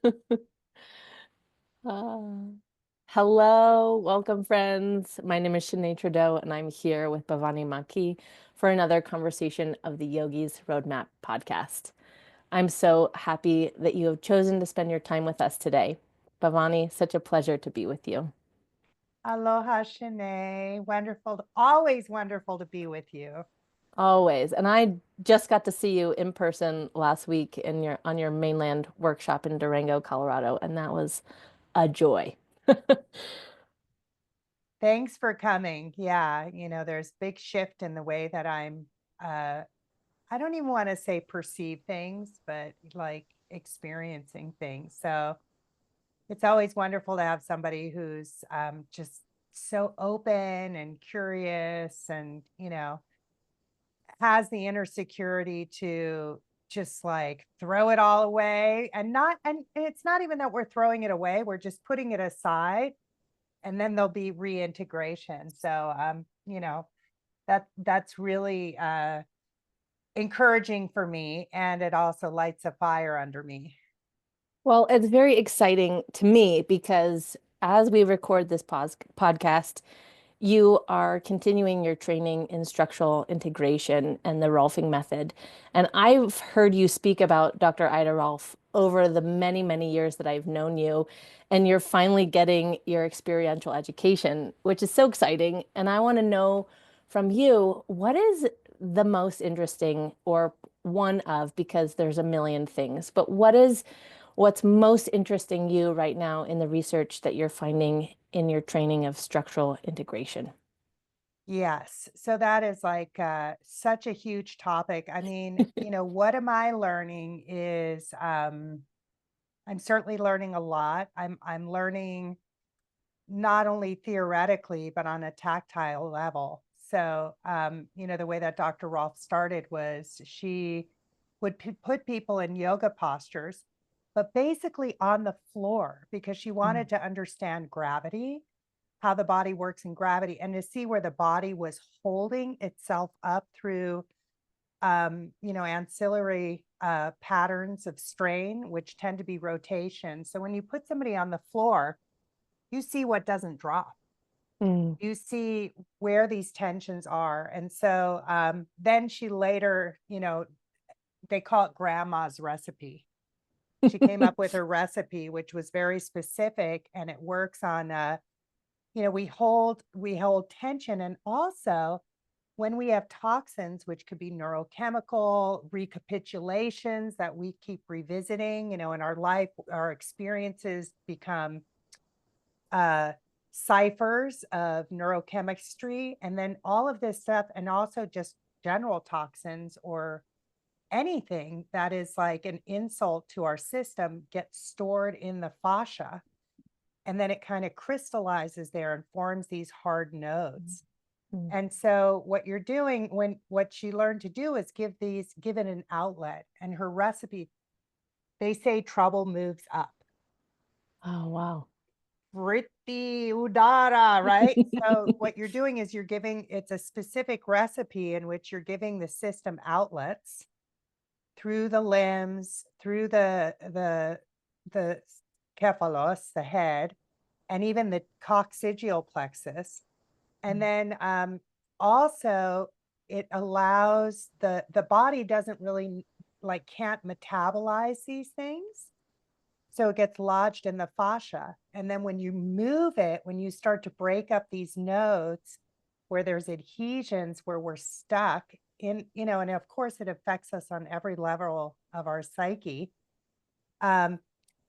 Uh, Hello, welcome friends. My name is Shinay Tredeau and I'm here with Bhavani Maki for another conversation of the Yogi's Roadmap podcast. I'm so happy that you have chosen to spend your time with us today. Bhavani, such a pleasure to be with you. Aloha, Shanae. Wonderful, always wonderful to be with you. Always. And I just got to see you in person last week in your on your mainland workshop in Durango, Colorado, and that was a joy. Thanks for coming. Yeah, there's big shift in the way that uh I don't even want to say perceive things, but like experiencing things. So it's always wonderful to have somebody who's just so open and curious and, has the inner security to just like throw it all away and it's not even that we're throwing it away, we're just putting it aside and then there'll be reintegration. So that's really encouraging for me, and it also lights a fire under me. Well, it's very exciting to me because as we record this podcast, you are continuing your training in structural integration and the Rolfing method. And I've heard you speak about Dr. Ida Rolf over the many, many years that I've known you. And you're finally getting your experiential education, which is so exciting. And I want to know from you, what is the most interesting or one of, because there's a million things, but what's most interesting you right now in the research that you're finding in your training of structural integration? Yes, so that is like such a huge topic. I mean, what am I learning is I'm certainly learning a lot. I'm learning not only theoretically, but on a tactile level. So, the way that Dr. Rolf started was she would put people in yoga postures, but basically on the floor because she wanted to understand gravity, how the body works in gravity, and to see where the body was holding itself up through, ancillary patterns of strain, which tend to be rotation. So when you put somebody on the floor, you see what doesn't drop. Mm. You see where these tensions are. And so then she later, they call it grandma's recipe. She came up with her recipe, which was very specific, and it works on, we hold tension. And also when we have toxins, which could be neurochemical recapitulations that we keep revisiting, in our life, our experiences become uh, ciphers of neurochemistry, and then all of this stuff, and also just general toxins or anything that is like an insult to our system gets stored in the fascia, and then it kind of crystallizes there and forms these hard nodes. Mm. And so what you're doing, when what she learned to do is give it an outlet. And her recipe, they say trouble moves up. Oh, wow. Vritti Udara, right? So what you're doing is you're giving, it's a specific recipe in which you're giving the system outlets through the limbs, through the cephalos, the head, and even the coccygeal plexus. And then also it allows the body doesn't really like can't metabolize these things. So it gets lodged in the fascia. And then when you move it, when you start to break up these nodes where there's adhesions, where we're stuck in, and of course it affects us on every level of our psyche. Um,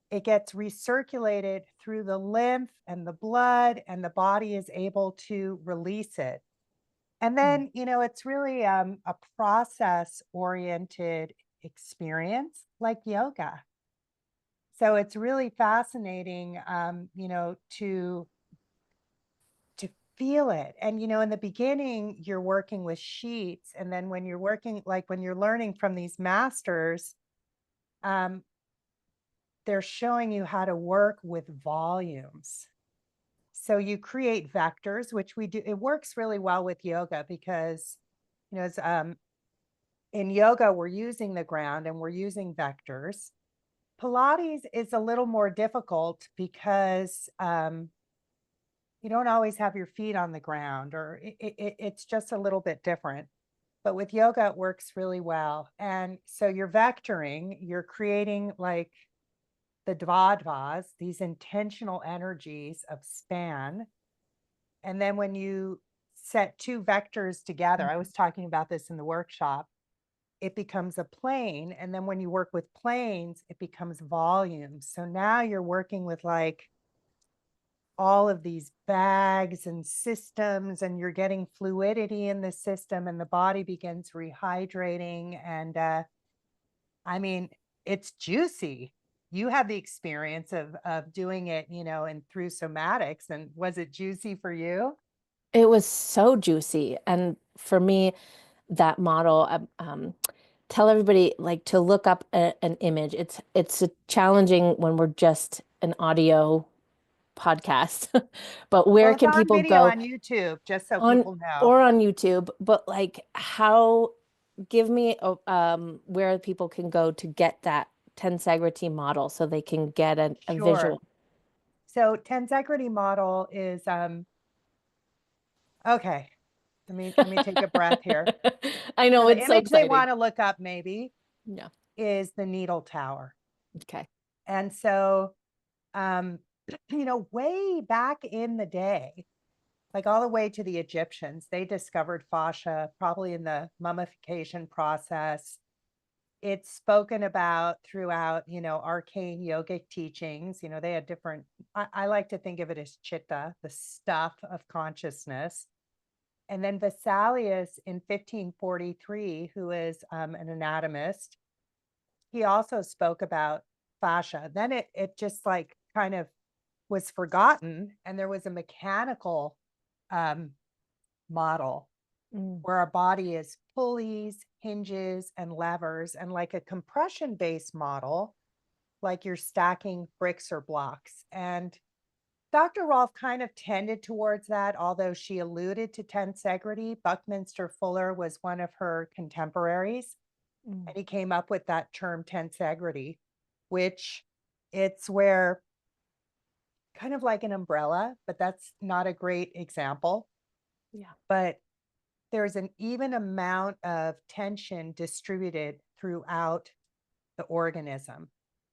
it gets recirculated through the lymph and the blood, and the body is able to release it. And then, it's really a process oriented experience like yoga. So it's really fascinating, to feel it. And in the beginning, you're working with sheets, and then when you're working, like when you're learning from these masters, um, they're showing you how to work with volumes. So you create vectors, which we do. It works really well with yoga because, as in yoga, we're using the ground and we're using vectors. Pilates is a little more difficult because you don't always have your feet on the ground, or it's just a little bit different. But with yoga, it works really well. And so you're vectoring, you're creating like the dvadvas, these intentional energies of span. And then when you set two vectors together, I was talking about this in the workshop, it becomes a plane. And then when you work with planes, it becomes volumes. So now you're working with like all of these bags and systems, and you're getting fluidity in the system, and the body begins rehydrating. And I mean, it's juicy. You had the experience of doing it, you know, and through somatics. And was it juicy for you? It was so juicy. And for me, that model, tell everybody like to look up an image. It's challenging when we're just an audio podcast, but Well, where it's can on people video go on YouTube, just so on people know. or on YouTube? But like, how? Give me where people can go to get that tensegrity model so they can get a Sure. visual. So tensegrity model is okay. Let me take a breath here. I So know the it's so image they exciting. want to look up maybe Yeah. is the needle tower. Okay. And so um, you know, way back in the day, like all the way to the Egyptians, they discovered fascia probably in the mummification process. It's spoken about throughout, you know, arcane yogic teachings. You know, they had different, I like to think of it as chitta, the stuff of consciousness. And then Vesalius in 1543, who is an anatomist, he also spoke about fascia. Then it just like kind of was forgotten, and there was a mechanical um, model Mm. where our body is pulleys, hinges, and levers, and like a compression based model, like you're stacking bricks or blocks. And Dr. Rolf kind of tended towards that, although she alluded to tensegrity. Buckminster Fuller was one of her contemporaries, Mm. and he came up with that term tensegrity, which it's where kind of like an umbrella, but that's not a great example. Yeah. But there's an even amount of tension distributed throughout the organism.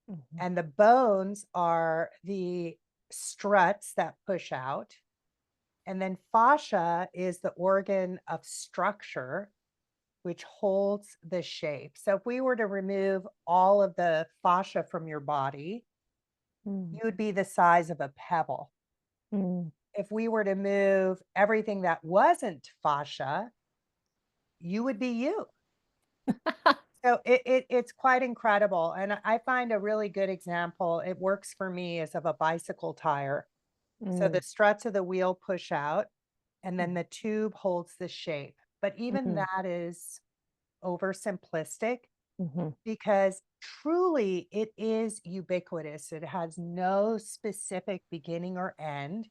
Mhm. And the bones are the struts that push out. And then fascia is the organ of structure, which holds the shape. So if we were to remove all of the fascia from your body, Mm. you would be the size of a pebble. Mm. If we were to move everything that wasn't fascia, you would be you. So it's quite incredible. And I find a really good example, it works for me, is of a bicycle tire. So the Mm. struts of the wheel push out, and then Mm. the tube holds the shape. But even Mm. that is oversimplistic, Mhm. because truly it is ubiquitous. It has no specific beginning or end.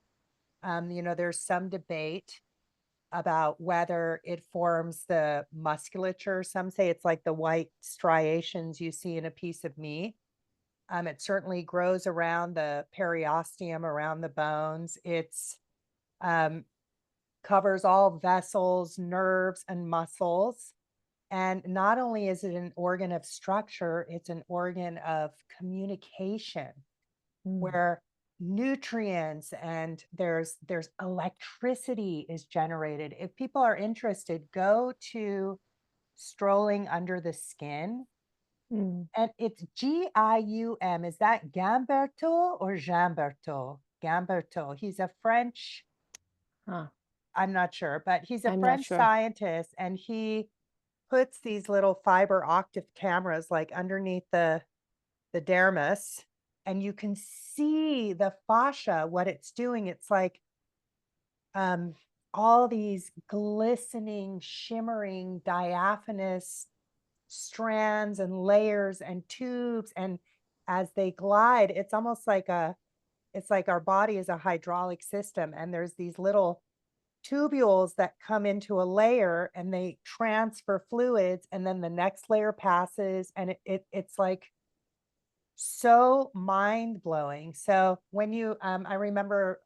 You know, there's some debate about whether it forms the musculature. Some say it's like the white striations you see in a piece of meat. It certainly grows around the periosteum, around the bones. It's um, covers all vessels, nerves, and muscles. And not only is it an organ of structure, it's an organ of communication, Mm. where nutrients and there's electricity is generated. If people are interested, go to Strolling Under the Skin, Mm. and it's Gium. Is that Gamberto or Jamberto? Gamberto. He's a French, Huh. I'm not sure, but he's a I'm not French sure. scientist, and he puts these little fiber octave cameras like underneath the dermis, and you can see the fascia, what it's doing. It's like um, all these glistening, shimmering, diaphanous strands and layers and tubes. And as they glide, it's almost like it's like our body is a hydraulic system, and there's these little tubules that come into a layer and they transfer fluids, and then the next layer passes, and it's like so mind-blowing. So when you, I remember,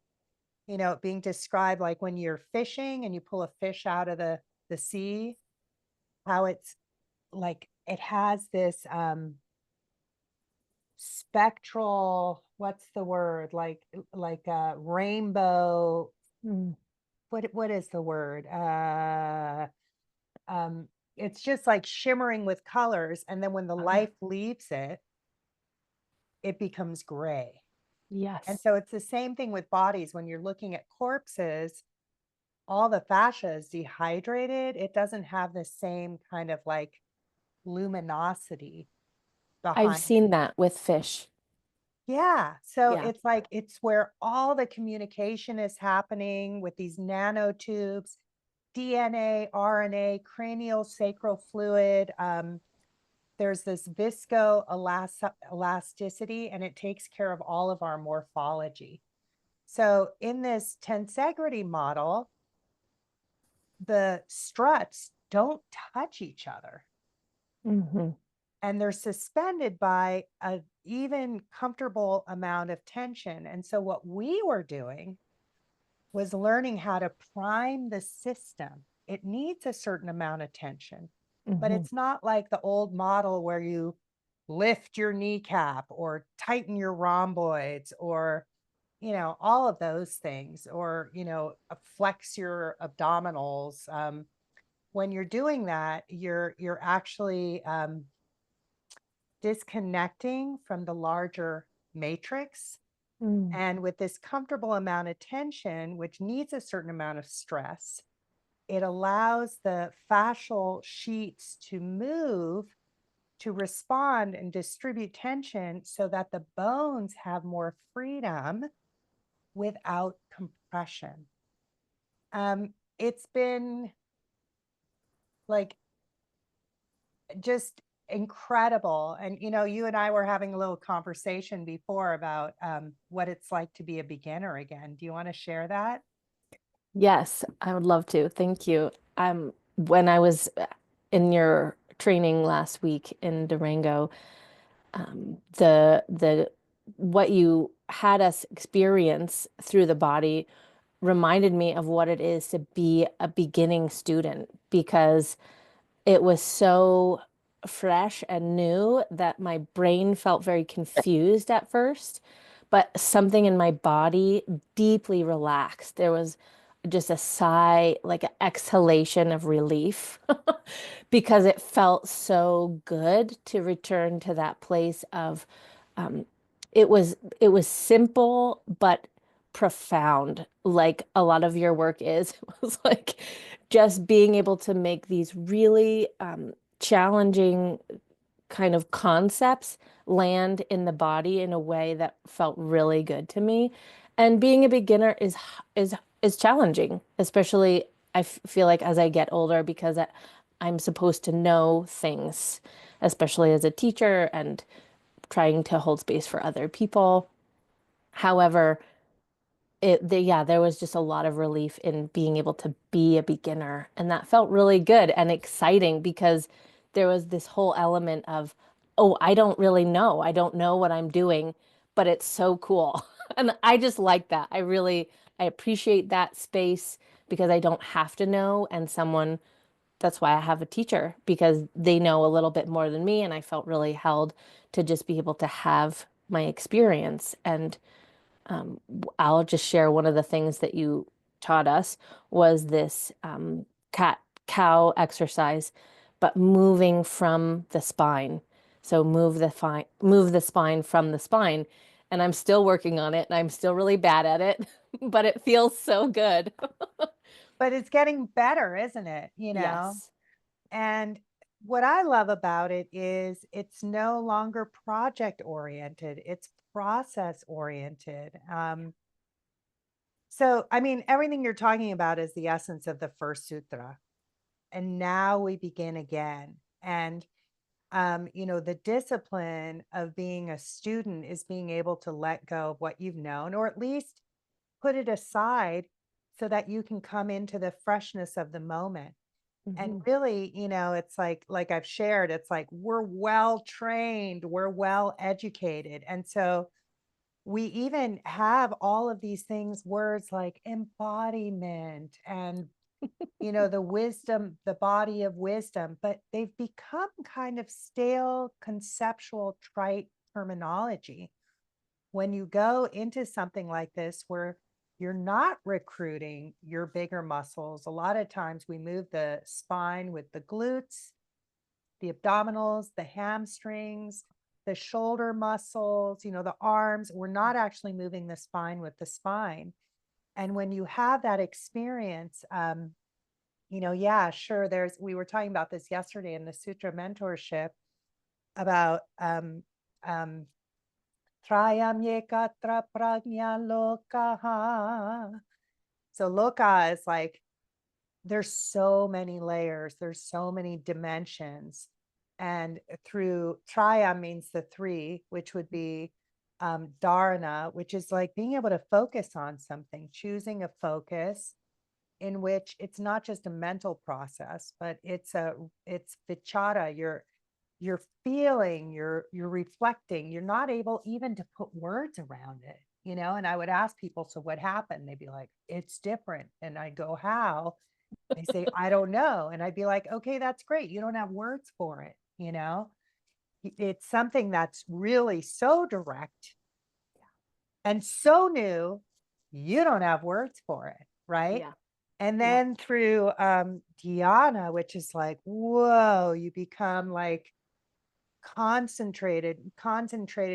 it being described like when you're fishing and you pull a fish out of the sea, how it's like it has this spectral, what's the word? Like a rainbow. Mm. What is the word? Um, it's just like shimmering with colors, and then when the life leaves it, it becomes gray. And Yes. so it's the same thing with bodies. When you're looking at corpses, all the fascia is dehydrated. It doesn't have the same kind of like luminosity I've behind seen it. that with fish. Yeah. So Yeah. it's like it's where all the communication is happening with these nanotubes, DNA, RNA, cranial sacral fluid. There's this viscoelasticity, and it takes care of all of our morphology. So in this tensegrity model, the struts don't touch each other, Hmm. and they're suspended by an even comfortable amount of tension. And so what we were doing was learning how to prime the system. It needs a certain amount of tension, but Hmm. it's not like the old model where you lift your kneecap or tighten your rhomboids or all of those things, or flex your abdominals. When you're doing that, you're actually disconnecting from the larger matrix. Mm. And with this comfortable amount of tension, which needs a certain amount of stress, it allows the fascial sheets to move, to respond and distribute tension so that the bones have more freedom without compression. It's been like just incredible. And you and I were having a little conversation before about what it's like to be a beginner again. Do you want to share that? Yes, I would love to. Thank you. When I was in your training last week in Durango, the what you had us experience through the body reminded me of what it is to be a beginning student because it was so fresh and new that my brain felt very confused at first, but something in my body deeply relaxed. There was just a sigh, like an exhalation of relief, because it felt so good to return to that place of um, it was simple but profound, like a lot of your work is. It was like just being able to make these really challenging kind of concepts land in the body in a way that felt really good to me. And being a beginner is challenging, especially feel like as I get older because I'm supposed to know things, especially as a teacher and trying to hold space for other people. However, yeah, there was just a lot of relief in being able to be a beginner, and that felt really good and exciting because there was this whole element of, oh, I don't really know. I don't know what I'm doing, but it's so cool. And I just like that. I appreciate that space because I don't have to know, and that's why I have a teacher because they know a little bit more than me, and I felt really held to just be able to have my experience. And I'll just share one of the things that you taught us was this cat cow exercise, but moving from the spine. So move the spine from the spine. And I'm still working on it and I'm still really bad at it, but it feels so good. But it's getting better, isn't it? Yes. And what I love about it is it's no longer project oriented, it's process oriented. So, I mean, everything you're talking about is the essence of the first sutra. And now we begin again. And, the discipline of being a student is being able to let go of what you've known, or at least put it aside so that you can come into the freshness of the moment. And Mhm. really, it's like I've shared, it's like we're well trained, we're well educated. And so we even have all of these things, words like embodiment and, the wisdom, the body of wisdom, but they've become kind of stale, conceptual, trite terminology. When you go into something like this, where you're not recruiting your bigger muscles, a lot of times we move the spine with the glutes, the abdominals, the hamstrings, the shoulder muscles, the arms. We're not actually moving the spine with the spine. And when you have that experience, yeah, sure. We were talking about this yesterday in the Sūtra mentorship about um, Trayam yekatra prajna lokaha. So loka is like, there's so many layers, there's so many dimensions. And through Trayam means the three, which would be dharana, which is like being able to focus on something, choosing a focus in which it's not just a mental process, but it's vichara. You're feeling, you're reflecting, you're not able even to put words around it, and I would ask people, so what happened? They'd be like, it's different. And I go, how? They say, I don't know. And I'd be like, okay, that's great, you don't have words for it. It's something that's really so direct and so new, you don't have words for it, right? Yeah. And Yeah. then through dhyana, which is like, whoa, you become like concentrated,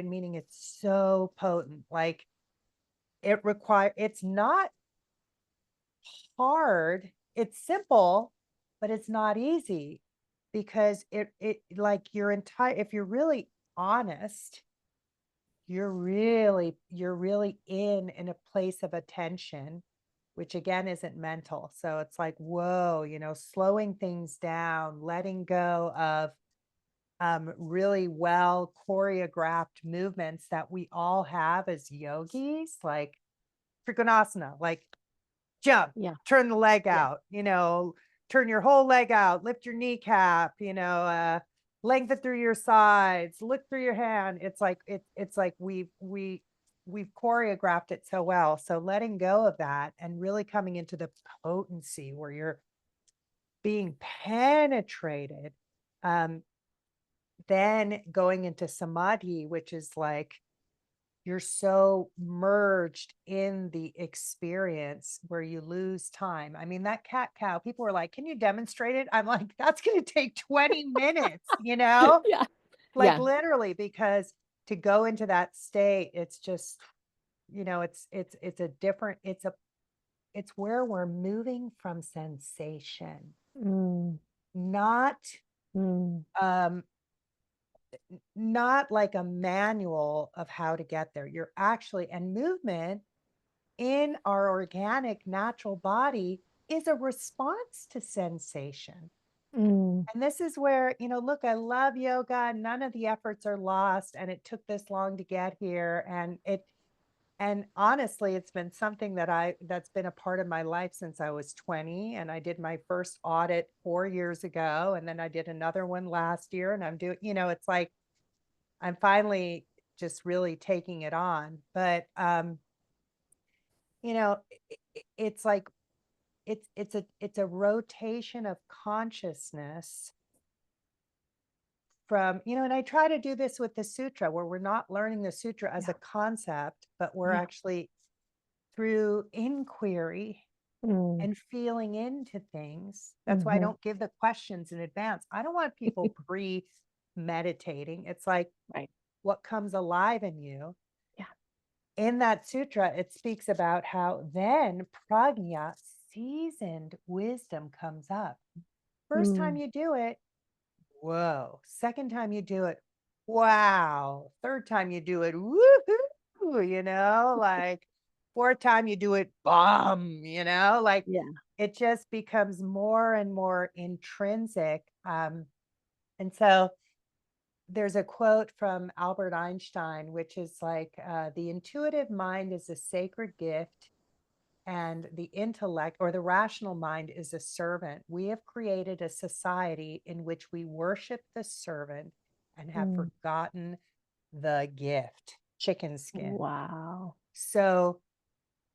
meaning it's so potent. Like it's not hard, it's simple, but it's not easy, because it like your entire, if you're really honest, you're really in a place of attention, which again isn't mental. So it's like, whoa, slowing things down, letting go of really well choreographed movements that we all have as yogis, like trikonasana, like jump, Yeah. turn the leg Yeah. out, turn your whole leg out, lift your kneecap, lengthen through your sides, look through your hand. It's like we've choreographed it so well. So letting go of that and really coming into the potency where you're being penetrated. Then going into samadhi, which is like you're so merged in the experience where you lose time. I mean, that cat cow, people were like, can you demonstrate it? I'm like, that's going to take 20 minutes, Yeah. like Yeah. literally, because to go into that state, it's just, it's a different, it's where we're moving from sensation, Mm. not, Mm. um, not like a manual of how to get there. You're actually, and movement in our organic natural body is a response to sensation. Mm. And this is where, look, I love yoga. None of the efforts are lost. And it took this long to get here. And honestly, it's been something that's been a part of my life since I was 20. And I did my first audit 4 years ago. And then I did another one last year. And I'm doing, it's like, I'm finally just really taking it on. But, it's like, it's a rotation of consciousness from, and I try to do this with the sutra, where we're not learning the sutra as Yeah. a concept, but we're Yeah. actually through inquiry Mm. and feeling into things. That's why I Mhm. don't give the questions in advance. I don't want people pre meditating. It's like Right. what comes alive in you. Yeah. In that sutra, it speaks about how then prajna, seasoned wisdom, comes up. First time Mm. you do it, whoa. Second time you do it, wow. Third time you do it, woohoo, like fourth time you do it, bomb, like Yeah. it just becomes more and more intrinsic. And so there's a quote from Albert Einstein, which is like, the intuitive mind is a sacred gift and the intellect or the rational mind is a servant. We have created a society in which we worship the servant and have Mm. forgotten the gift, chicken skin. Wow. So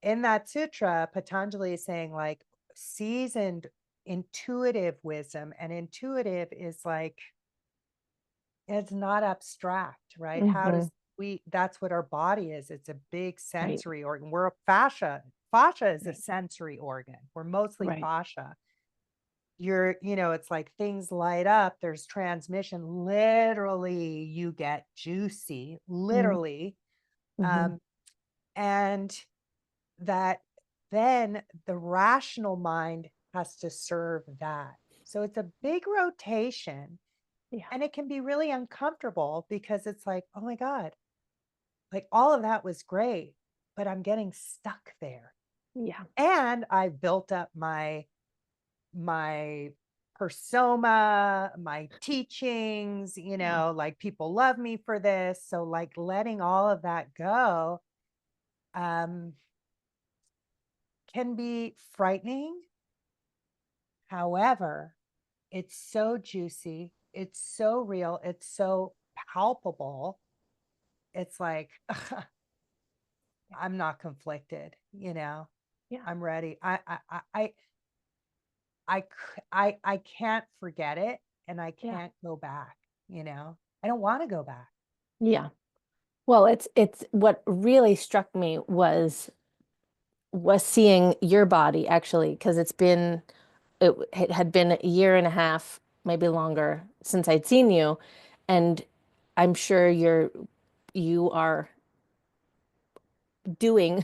in that sutra, Patanjali is saying like seasoned intuitive wisdom, and intuitive is like, it's not abstract, right? How Hmm. does that's what our body is. It's a big Right. sensory organ. We're a fascia. Fascia is a Right. sensory organ. We're mostly Right. fascia. It's like things light up, there's transmission. Literally, you get juicy, literally. Mm-hmm. Um, and that then the rational mind has to serve that. So it's a big rotation, Yeah. and it can be really uncomfortable because it's like, oh my God, like all of that was great, but I'm getting stuck there. Yeah. And I built up my persona, my teachings, Yeah. like people love me for this. So like letting all of that go um can be frightening. However, it's so juicy, it's so real, it's so palpable. It's like I'm not conflicted. Yeah. I'm ready. I I can't forget it, and I Yeah. can't go back. I don't want to go back. Yeah. Well, it's what really struck me was seeing your body actually, because it had been a year and a half, maybe longer, since I'd seen you, and I'm sure you are doing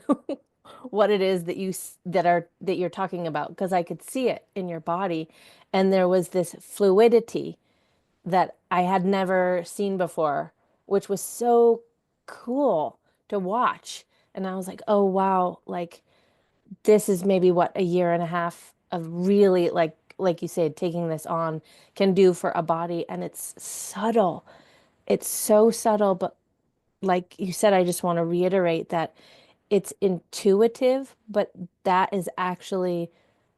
what it is that you're talking about, because I could see it in your body, and there was this fluidity that I had never seen before, which was so cool to watch. And I was like, oh wow, like this is maybe what a year and a half of really, like you said, taking this on can do for a body. And it's subtle. It's so subtle, but like you said, I just want to reiterate that it's intuitive, but that is actually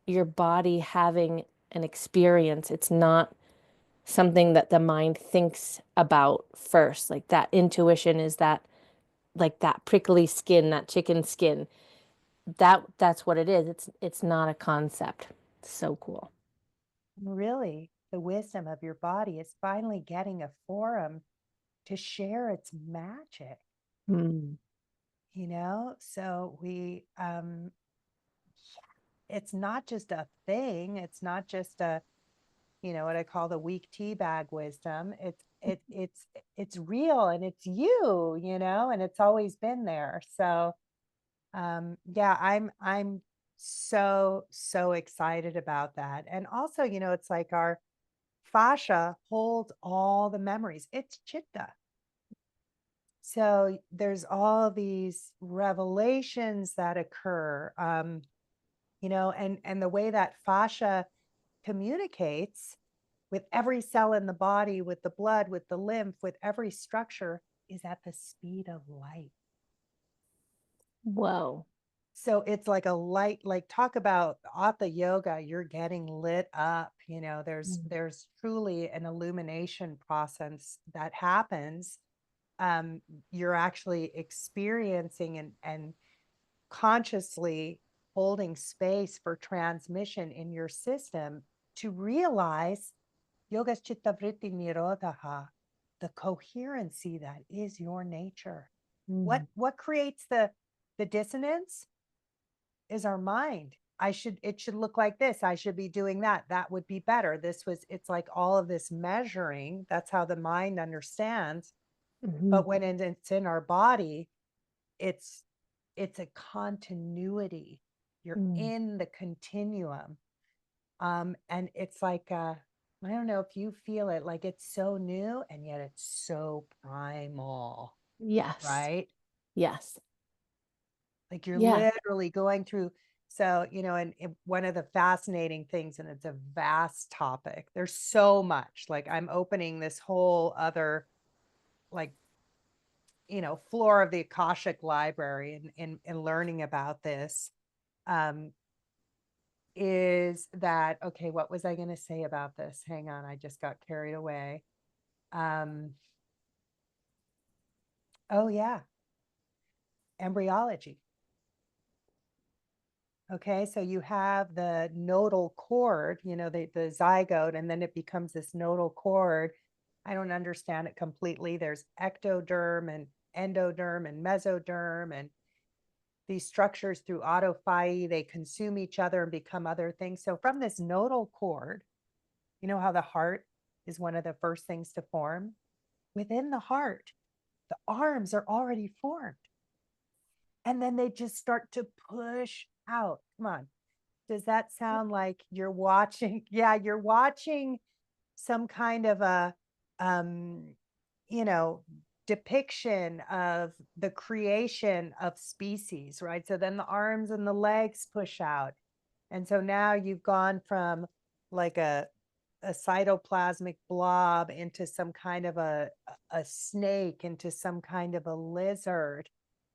your body having an experience. It's not something that the mind thinks about first. Like that intuition is that, like that prickly skin, that chicken skin. That's what it is. It's not a concept. So cool. Really, the wisdom of your body is finally getting a forum to share its magic. Mm. So it's not just a thing. It's not just what I call the weak tea bag wisdom. It's real, and it's you, and it's always been there. So yeah, I'm so excited about that. And also, it's like our fascia holds all the memories. It's chitta. So there's all these revelations that occur. And the way that fascia communicates with every cell in the body, with the blood, with the lymph, with every structure, is at the speed of light. Whoa. So it's like a light, like talk about hatha yoga, you're getting lit up. Mm. There's truly an illumination process that happens. You're actually experiencing and consciously holding space for transmission in your system to realize yoga chitta vritti nirodha, the coherency that is your nature. Mm. What creates the dissonance is our mind. It should look like this. I should be doing that. That would be better. It's like all of this measuring. That's how the mind understands. Mhm. But when it's in our body, it's it's a continuity. You're Mm. in the continuum. And it's like I don't know if you feel it, like it's so new and yet it's so primal, Yes. right? Yes. Like you're Yeah. literally going through. So, and one of the fascinating things, and it's a vast topic, there's so much. Like I'm opening this whole other, like, floor of the Akashic library and learning about this. is that, okay, what was I going to say about this? Hang on, I just got carried away. Oh yeah, embryology. Okay, so you have the nodal cord, the zygote, and then it becomes this nodal cord. I don't understand it completely. There's ectoderm and endoderm and mesoderm, and these structures through autophagy, they consume each other and become other things. So from this nodal cord, you know how the heart is one of the first things to form? Within the heart, the arms are already formed. And then they just start to push out. Come on. Does that sound like you're watching? Yeah, you're watching some kind of a, you know, depiction of the creation of species, right? So then the arms and the legs push out. And so now you've gone from like a cytoplasmic blob into some kind of a snake, into some kind of a lizard,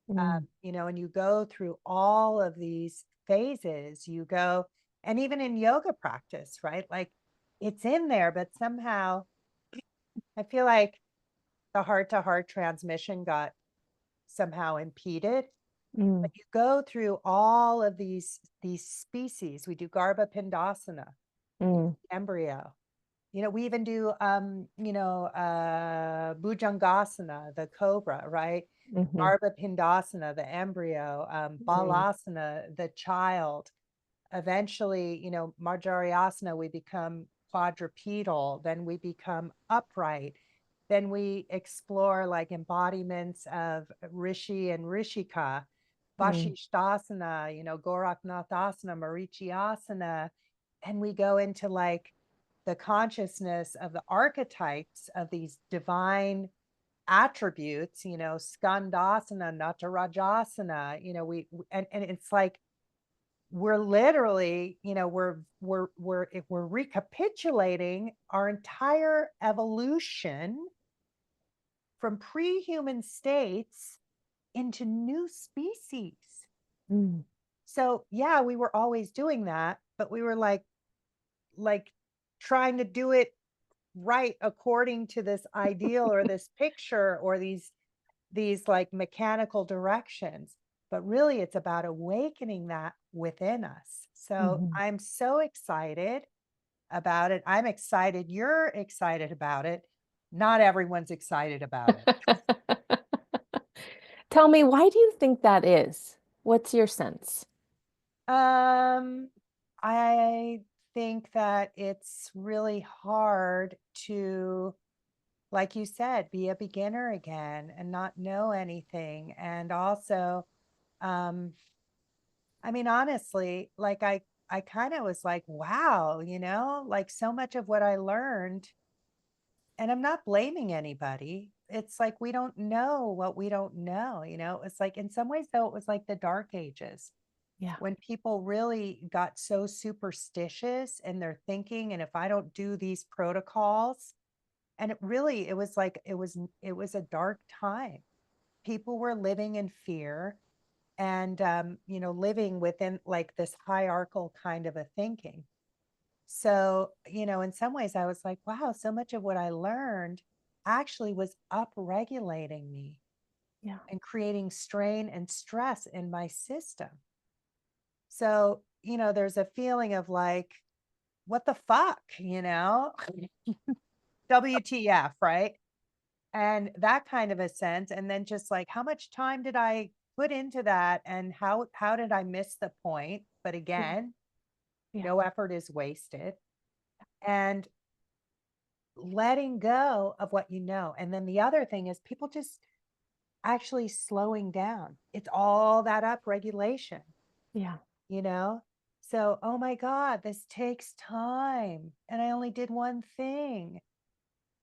and you go through all of these phases. You go, and even in yoga practice, right? Like it's in there, but somehow I feel like the heart to heart transmission got somehow impeded. But you go through all of these species. We do Garbha Pindasana, embryo. We even do Bhujangasana, the cobra, right? Garbha Pindasana, the embryo, Balasana, the child. Eventually, Marjariasana, we become quadrupedal, then we become upright. Then we explore like embodiments of Rishi and Rishika, Vashishtasana, Goraknathasana, Marichiasana, and we go into like the consciousness of the archetypes of these divine attributes, Skandasana, Natarajasana, and it's like we're literally, we're recapitulating our entire evolution from pre-human states into new species. So yeah, we were always doing that, but we were like trying to do it right according to this ideal or this picture or these like mechanical directions. But really it's about awakening that within us. So I'm so excited about it. I'm excited you're excited about it. Not everyone's excited about it. Tell me, why do you think that is? What's your sense? I think that it's really hard to, like you said, be a beginner again and not know anything. And also, I mean, honestly, like I kind of was like, wow, like so much of what I learned, and I'm not blaming anybody. It's like we don't know what we don't know, It's like in some ways, though, it was like the dark ages. Yeah. When people really got so superstitious in their thinking, and if I don't do these protocols, and it was like it was a dark time. People were living in fear, and living within like this hierarchical kind of a thinking. So in some ways I was like, wow, so much of what I learned actually was upregulating me, Yeah. and creating strain and stress in my system. So there's a feeling of like, what the fuck, WTF, right? And that kind of a sense. And then just like, how much time did I put into that, and how did I miss the point? But again, Yeah. no effort is wasted. And letting go of what you know. And then the other thing is people just actually slowing down. It's all that up regulation, Yeah. you know? So, oh my God, this takes time. And I only did one thing.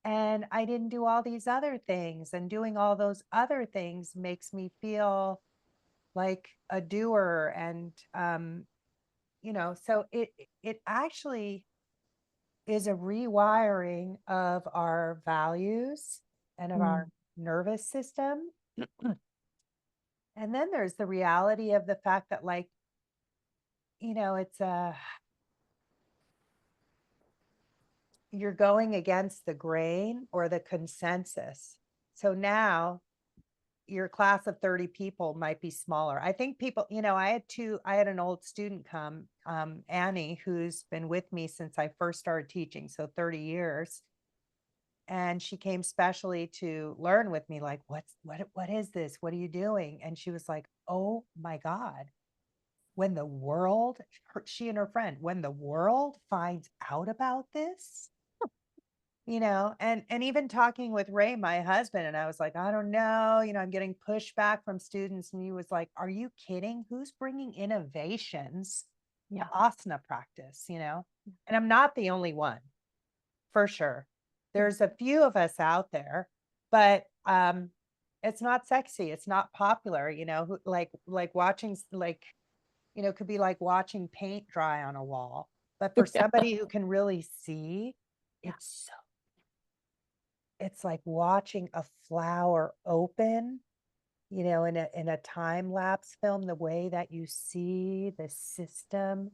And I didn't do all these other things. And doing all those other things makes me feel like a doer. And so it actually is a rewiring of our values and of our nervous system. And then there's the reality of the fact that like it's you're going against the grain or the consensus. So now your class of 30 people might be smaller. I think people, I had an old student come, Annie, who's been with me since I first started teaching, so 30 years. And she came specially to learn with me, like, what is this? What are you doing? And she was like, oh my God, when the world, she and her friend, when the world finds out about this, and even talking with Ray, my husband, and I was like, I don't know, I'm getting pushback from students. And he was like, are you kidding? Who's bringing innovations to asana practice, And I'm not the only one, for sure. There's a few of us out there, but it's not sexy. It's not popular, like watching, could be like watching paint dry on a wall. But for somebody who can really see, it's like watching a flower open, in a time lapse film, the way that you see the system,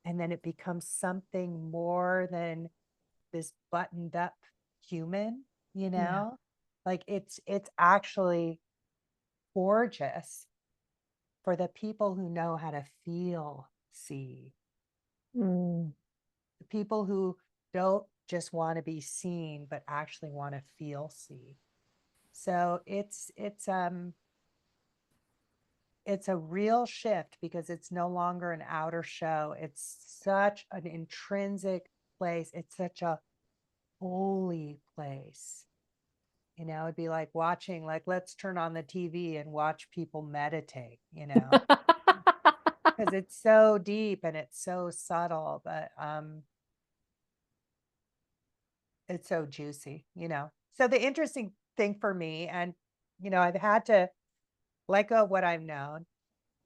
and then it becomes something more than this buttoned up human, like it's actually gorgeous for the people who know how to feel, see. The people who don't just want to be seen, but actually want to feel, see. So it's a real shift, because it's no longer an outer show. It's such an intrinsic place. It's such a holy place. It'd be like watching, like, let's turn on the TV and watch people meditate, because it's so deep and it's so subtle, but it's so juicy, So the interesting thing for me, and I've had to let go of what I've known.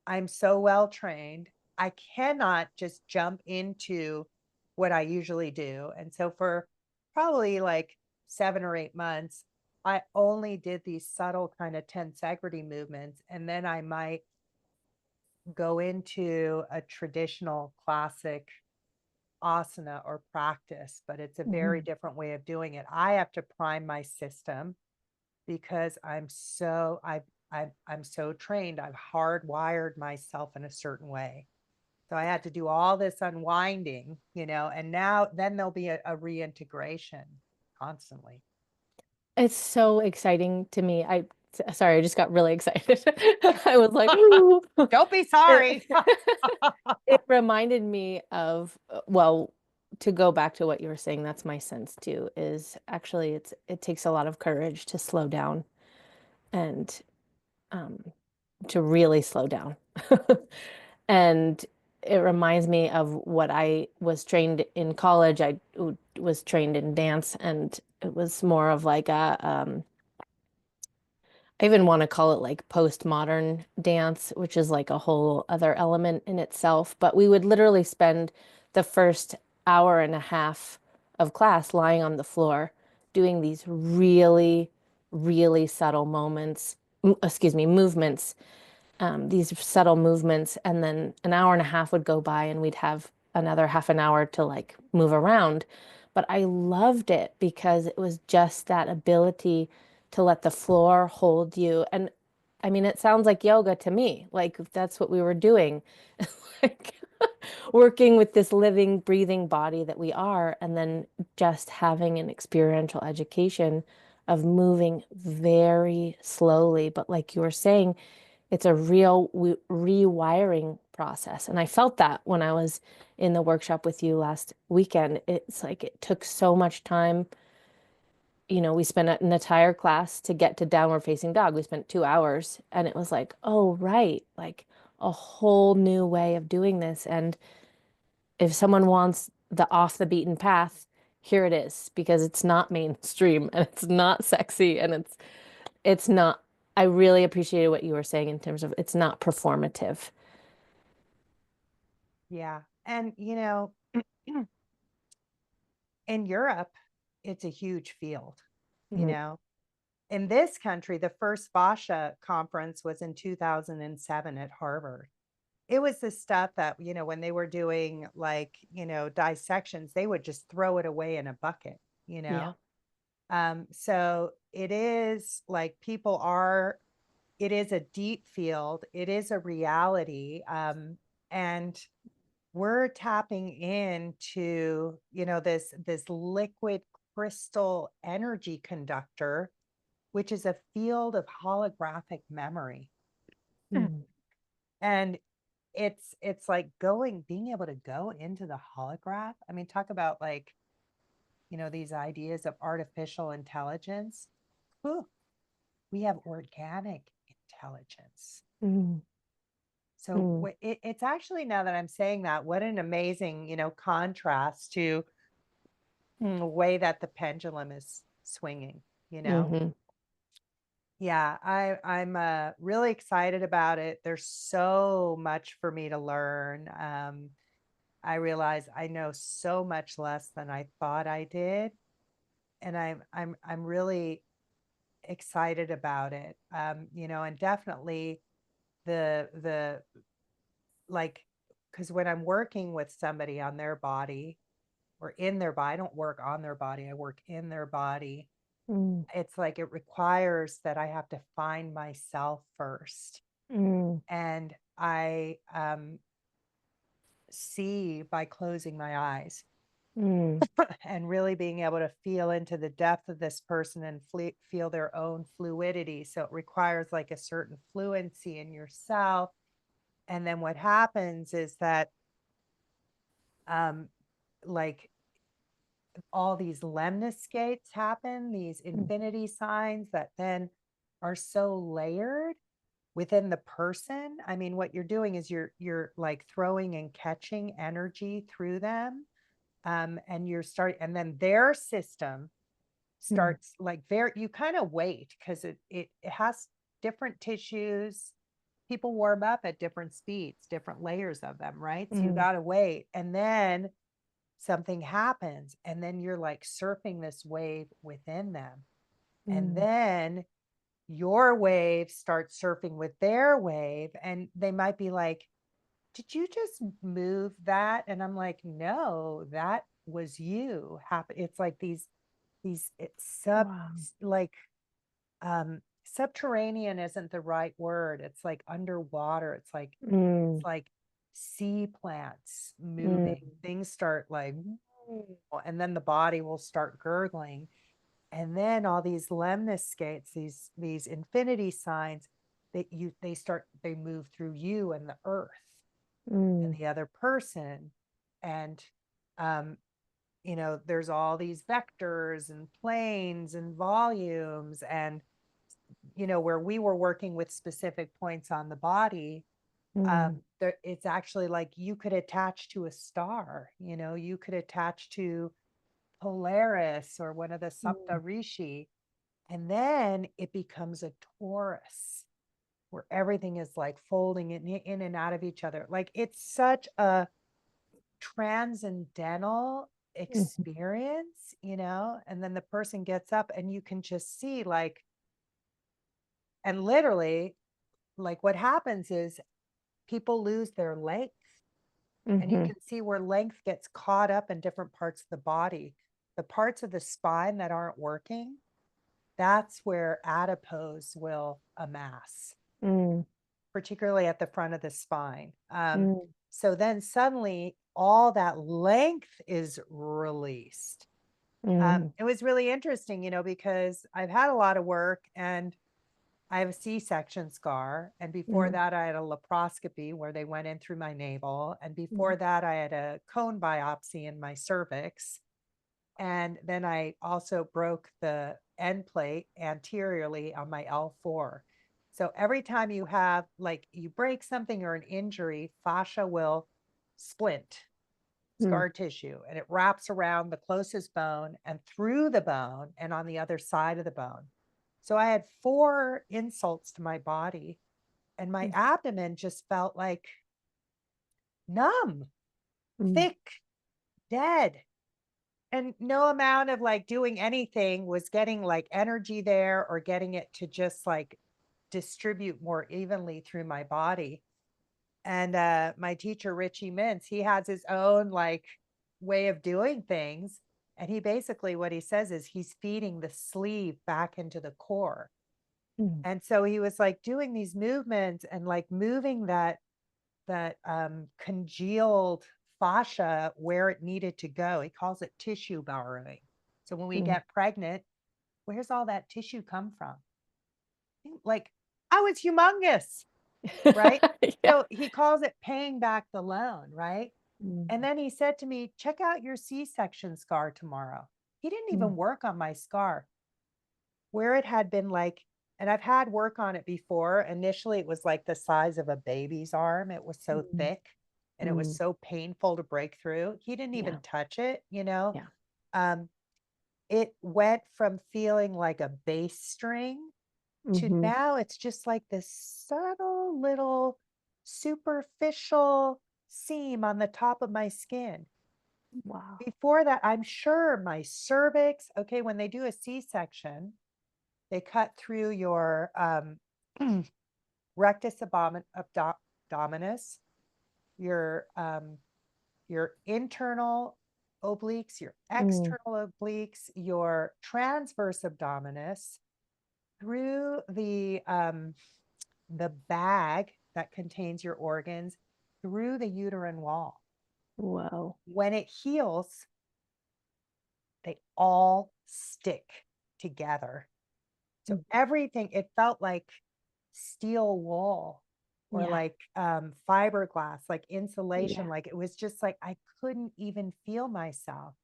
I'm so well trained. I cannot just jump into what I usually do. And so for probably like 7 or 8 months, I only did these subtle kind of tensegrity movements. And then I might go into a traditional classic asana or practice, but it's a very different way of doing it. I have to prime my system, because I'm so trained. I've hardwired myself in a certain way. So I had to do all this unwinding, and then there'll be a reintegration constantly. It's so exciting to me. Sorry, I just got really excited. I was like, ooh. Don't be sorry. It reminded me of, well, to go back to what you were saying, that's my sense too, is actually it takes a lot of courage to slow down and um, to really slow down. And it reminds me of what I was trained in college. I was trained in dance, and it was more of like I even want to call it like postmodern dance, which is like a whole other element in itself. But we would literally spend the first hour and a half of class lying on the floor doing these really, really subtle movements, these subtle movements. And then an hour and a half would go by and we'd have another half an hour to like move around. But I loved it because it was just that ability to let the floor hold you. And I mean, it sounds like yoga to me. Like that's what we were doing, like working with this living, breathing body that we are, and then just having an experiential education of moving very slowly. But like you were saying, it's a real rewiring process. And I felt that when I was in the workshop with you last weekend. It's like it took so much time. We spent an entire class to get to downward facing dog. We spent 2 hours, and it was like, oh, right, like a whole new way of doing this. And if someone wants the off the beaten path, here it is, because it's not mainstream and it's not sexy and it's not, I really appreciated what you were saying in terms of it's not performative. Yeah. And, in Europe, it's a huge field, Mhm. In this country, the first Vasha conference was in 2007 at Harvard. it was the stuff that, when they were doing like, dissections, they would just throw it away in a bucket, Yeah. So it is like it is a deep field. It is a reality. And we're tapping into, this liquid crystal energy conductor, which is a field of holographic memory. Mm. And it's like being able to go into the holograph. I mean, talk about like, these ideas of artificial intelligence. Whew, we have organic intelligence. Mm. So Mm. it's actually, now that I'm saying that, what an amazing, contrast to the way that the pendulum is swinging, Mm-hmm. Yeah, I'm really excited about it. There's so much for me to learn. I realize I know so much less than I thought I did, and I'm really excited about it. And definitely the like, because when I'm working with somebody on their body or in their body, I don't work on their body, I work in their body. Mm. It's like it requires that I have to find myself first. Mm. And I see by closing my eyes Mm. and really being able to feel into the depth of this person and feel their own fluidity. So it requires like a certain fluency in yourself. And then what happens is that, um, like all these lemniscates happen, these Mm. infinity signs that then are so layered within the person. I mean, what you're doing is you're like throwing and catching energy through them. And you're starting, and then their system Mm. starts like you kind of wait because it has different tissues. People warm up at different speeds, different layers of them, right? So you Mm. got to wait. And then something happens, and then you're like surfing this wave within them. And Mm. then your wave starts surfing with their wave, and they might be like, did you just move that? And I'm like, no, that was you happen. It's like these it's Wow. like subterranean isn't the right word. It's like underwater. It's Mm. like sea plants Mm. moving. Things start like, and then the body will start gurgling. And then all these lemniscates, these infinity signs, they move through you and the earth and Mm. the other person. And um, there's all these vectors and planes and volumes. And where we were working with specific points on the body, Mm. it's actually like you could attach to a star, you could attach to Polaris or one of the Mm. Saptarishi, and then it becomes a torus where everything is like folding in and out of each other. Like it's such a transcendental Mhm. experience, and then the person gets up and you can just see like, and literally, like what happens is people lose their length, and you Mhm. can see where length gets caught up in different parts of the body. The parts of the spine that aren't working, that's where adipose will amass, Mm. particularly at the front of the spine. Mm. So then suddenly all that length is released. Mm. It was really interesting, because I've had a lot of work, and I have a C-section scar. And before Mm. that, I had a laparoscopy where they went in through my navel. And before Mm. that, I had a cone biopsy in my cervix. And then I also broke the end plate anteriorly on my L4. So every time you have, like, you break something or an injury, fascia will splint, Mm. scar tissue, and it wraps around the closest bone and through the bone and on the other side of the bone. So I had 4 insults to my body, and my Mm. abdomen just felt like numb, Mm. thick, dead. And no amount of like doing anything was getting like energy there or getting it to just like distribute more evenly through my body. And my teacher, Richie Mintz, he has his own like way of doing things. And he basically, what he says is he's feeding the sleeve back into the core. Mm. And so he was like doing these movements and like moving that congealed fascia where it needed to go. He calls it tissue borrowing. So when we Mm. get pregnant, where's all that tissue come from? Like, I was humongous, right? Yeah. So he calls it paying back the loan, right? Mm. And then he said to me, check out your C-section scar tomorrow. He didn't even Mm. work on my scar where it had been like, and I've had work on it before. Initially, it was like the size of a baby's arm. It was so Mm. thick and it was Mm. so painful to break through. He didn't Yeah. even touch it, you know. Yeah. Um, it went from feeling like a bass string to Mm-hmm. now it's just like this subtle little superficial seam on the top of my skin. Wow. Before that, I'm sure my cervix, okay, when they do a C-section, they cut through your rectus abdominis, your internal obliques, your Mm. external obliques, your transverse abdominis, through the bag that contains your organs, through the uterine wall. Wow. When it heals, they all stick together. So Mm. everything, it felt like steel wool or Yeah. like fiberglass, like insulation. Yeah. Like it was just like I couldn't even feel myself.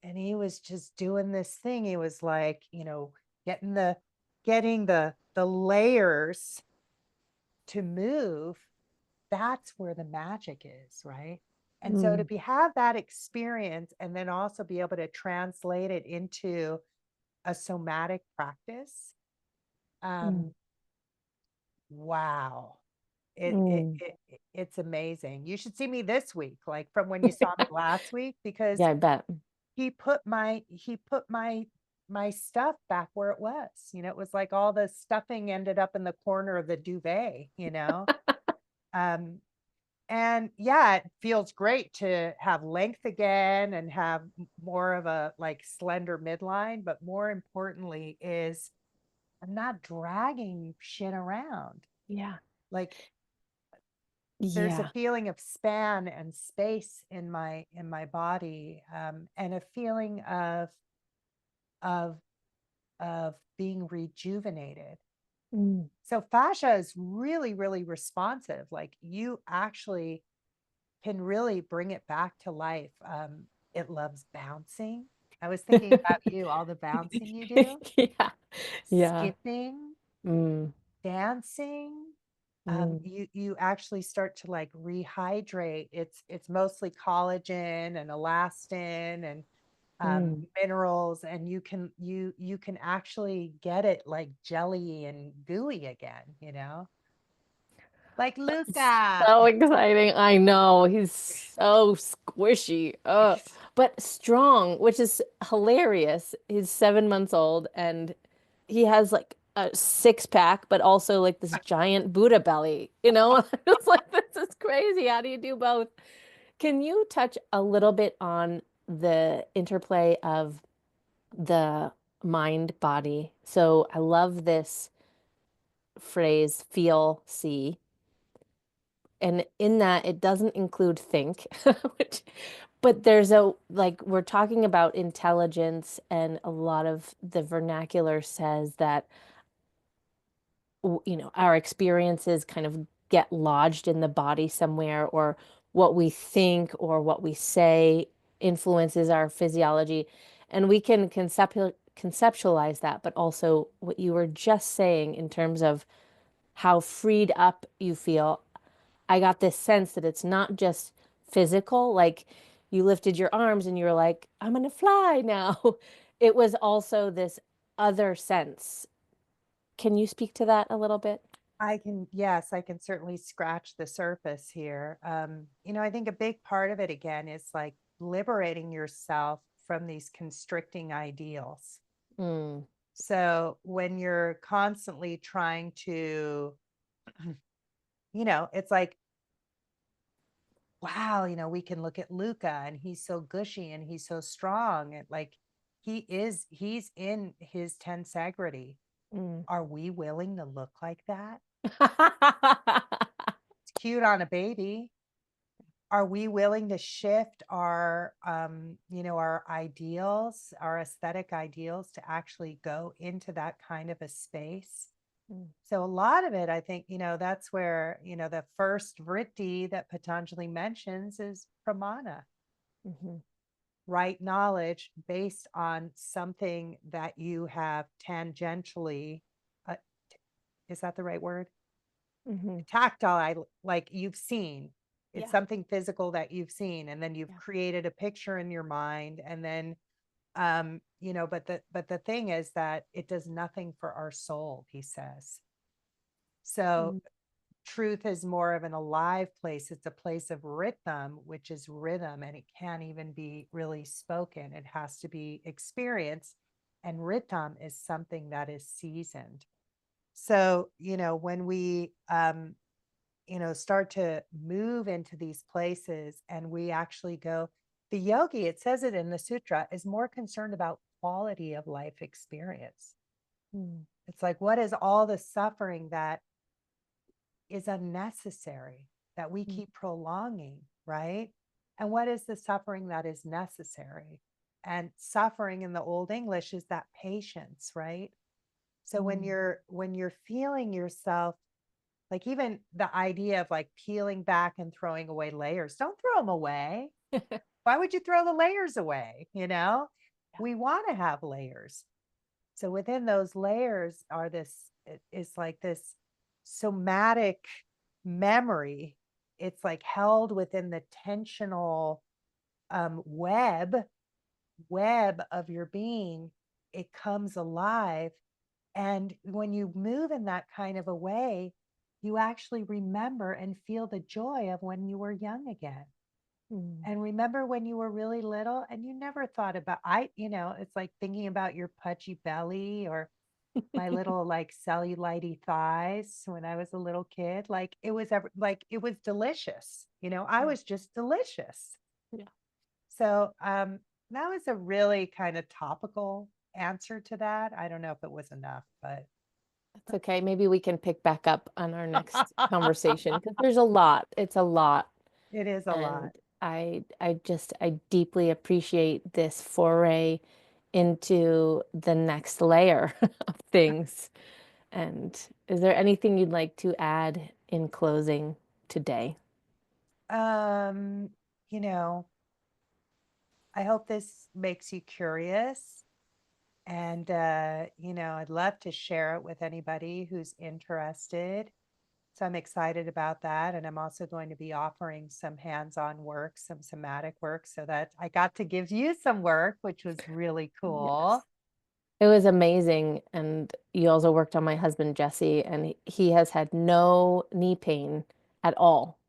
And he was just doing this thing. He was like, you know, getting the layers to move. That's where the magic is, right? And so to Mm. be have that experience and then also be able to translate it into a somatic practice, Mm. um, wow. Mm. It's amazing. You should see me this week, like from when you saw me last week, because Yeah, I bet. he put my stuff back where it was. You know, it was like all the stuffing ended up in the corner of the duvet, you know. Um, and yeah, it feels great to have length again and have more of a like slender midline, but more importantly is I'm not dragging shit around. Yeah. Like there's a Yeah. feeling of span and space in my body, and a feeling of of being rejuvenated. Mm. So fascia is really really responsive. Like you actually can really bring it back to life. It loves bouncing. I was thinking about you, all the bouncing you do, Yeah. Yeah. skipping, Mm. dancing. Mm. You actually start to like rehydrate. It's mostly collagen and elastin and Mm. minerals, and you can actually get it like jelly and gooey again, you know, like That's Luca. so exciting. I know. He's so squishy. But strong, which is hilarious. He's 7 months old and he has like a six pack, but also like this giant Buddha belly, you know? It's like, this is crazy. How do you do both? Can you touch a little bit on the interplay of the mind body? So I love this phrase, feel, see. And in that, it doesn't include think, which, but there's a, like, we're talking about intelligence, and a lot of the vernacular says that, our experiences kind of get lodged in the body somewhere, or what we think or what we say influences our physiology. And we can conceptualize that, but also what you were just saying in terms of how freed up you feel. I got this sense that it's not just physical, like you lifted your arms and you're like, I'm gonna fly now. It was also this other sense. Can you speak to that a little bit? I can, yes, I can certainly scratch the surface here. You know, I think a big part of it again is like liberating yourself from these constricting ideals. Mm. So when you're constantly trying to, you know, it's like wow, we can look at Luca and he's so gushy and he's so strong. And like he's in his tensegrity. Mm. Are we willing to look like that? It's cute on a baby. Are we willing to shift our our ideals, our aesthetic ideals, to actually go into that kind of a space? Mm. So a lot of it, I think, that's where, the first vritti that Patanjali mentions is pramana, Mm-hmm. right knowledge based on something that you have tangentially, uh, is that the right word? Mm-hmm. Tactile, like you've seen. It's Yeah. something physical that you've seen, and then you've Yeah. created a picture in your mind, and then but the thing is that it does nothing for our soul, he says. So Mm. truth is more of an alive place. It's a place of rhythm, which is rhythm, and it can't even be really spoken. It has to be experienced. And rhythm is something that is seasoned. So, when we, start to move into these places and we actually go, the yogi, it says it in the sutra, is more concerned about quality of life experience. Mm. It's like, what is all the suffering that is unnecessary that we Mm. keep prolonging, right? And what is the suffering that is necessary? And suffering in the old English is that patience, right? So when Mm. you're feeling yourself, like even the idea of like peeling back and throwing away layers, don't throw them away. Why would you throw the layers away? Yeah. We want to have layers. So within those layers are it's like this somatic memory. It's like held within the tensional web of your being. It comes alive. And when you move in that kind of a way, you actually remember and feel the joy of when you were young again. Mm. And remember when you were really little and you never thought about, it's like thinking about your pudgy belly or my little like cellulite thighs when I was a little kid. Like it was delicious. I Yeah. was just delicious. Yeah. So that was a really kind of topical answer to that. I don't know if it was enough, but That's okay. Maybe we can pick back up on our next conversation because there's a lot. It's a lot. it is a And lot. I deeply appreciate this foray into the next layer of things. And is there anything you'd like to add in closing today? Um, you know, I hope this makes you curious. And, I'd love to share it with anybody who's interested. So I'm excited about that. And I'm also going to be offering some hands on work, some somatic work, so that I got to give you some work, which was really Yes. cool. It was amazing. And you also worked on my husband, Jesse, and he has had no knee pain at all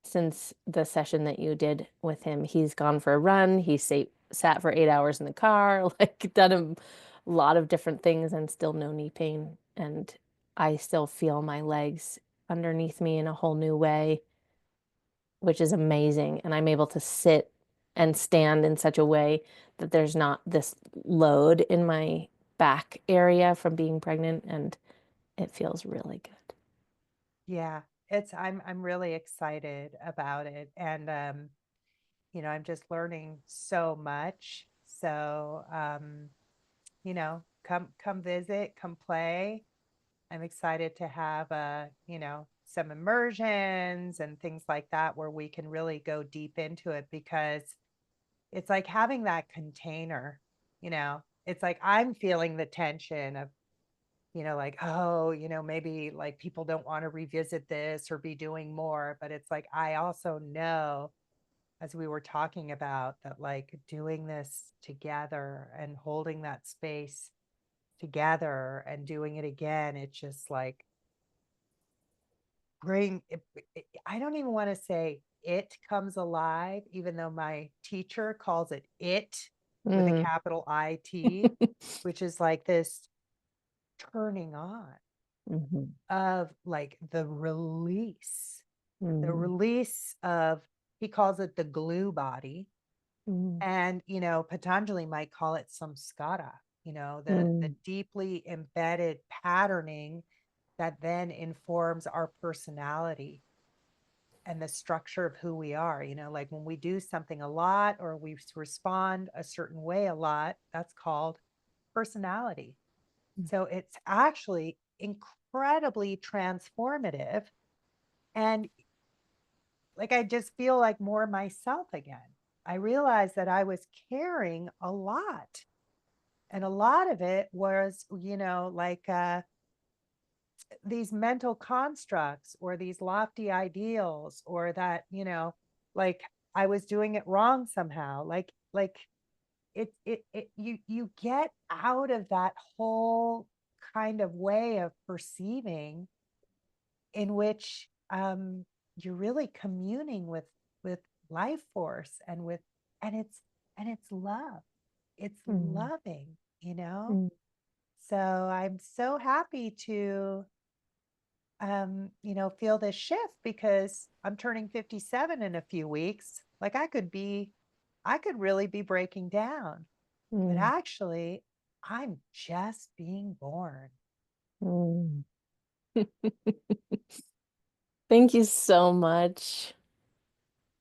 since the session that you did with him. He's gone for a run. He sat for 8 hours in the car, like done a lot of different things and still no knee pain. And I still feel my legs underneath me in a whole new way, which is amazing. And I'm able to sit and stand in such a way that there's not this load in my back area from being pregnant. And it feels really good. Yeah, I'm really excited about it. And I'm just learning so much. So come visit, come play. I'm excited to have some immersions and things like that where we can really go deep into it, because it's like having that container, it's like I'm feeling the tension of, like, oh, maybe like people don't want to revisit this or be doing more. But it's like, I also know, as we were talking about, that like doing this together and holding that space together and doing it again, it's just like I don't even want to say it comes alive, even though my teacher calls it with a Mm. capital IT, which is like this turning on Mhm. of like the release Mm. of he calls it the glue body. Mm. And, Patanjali might call it samskara, the Mm. deeply embedded patterning that then informs our personality and the structure of who we are. Like when we do something a lot or we respond a certain way a lot, that's called personality. So it's actually incredibly transformative. And like I just feel like more myself again. I realized that I was carrying a lot. And a lot of it was, like these mental constructs or these lofty ideals, or that, like I was doing it wrong somehow. Like you get out of that whole kind of way of perceiving in which you're really communing with life force and it's love. It's Mm. loving. Mm. So I'm so happy to feel this shift because I'm turning 57 in a few weeks. Like I could really be breaking down, but Mm. actually I'm just being born. Mm. Thank you so much.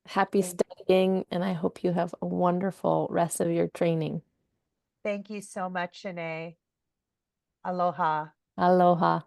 Happy Thank, studying, and I hope you have a wonderful rest of your training. thank you so much, Shinay. Aloha. Aloha.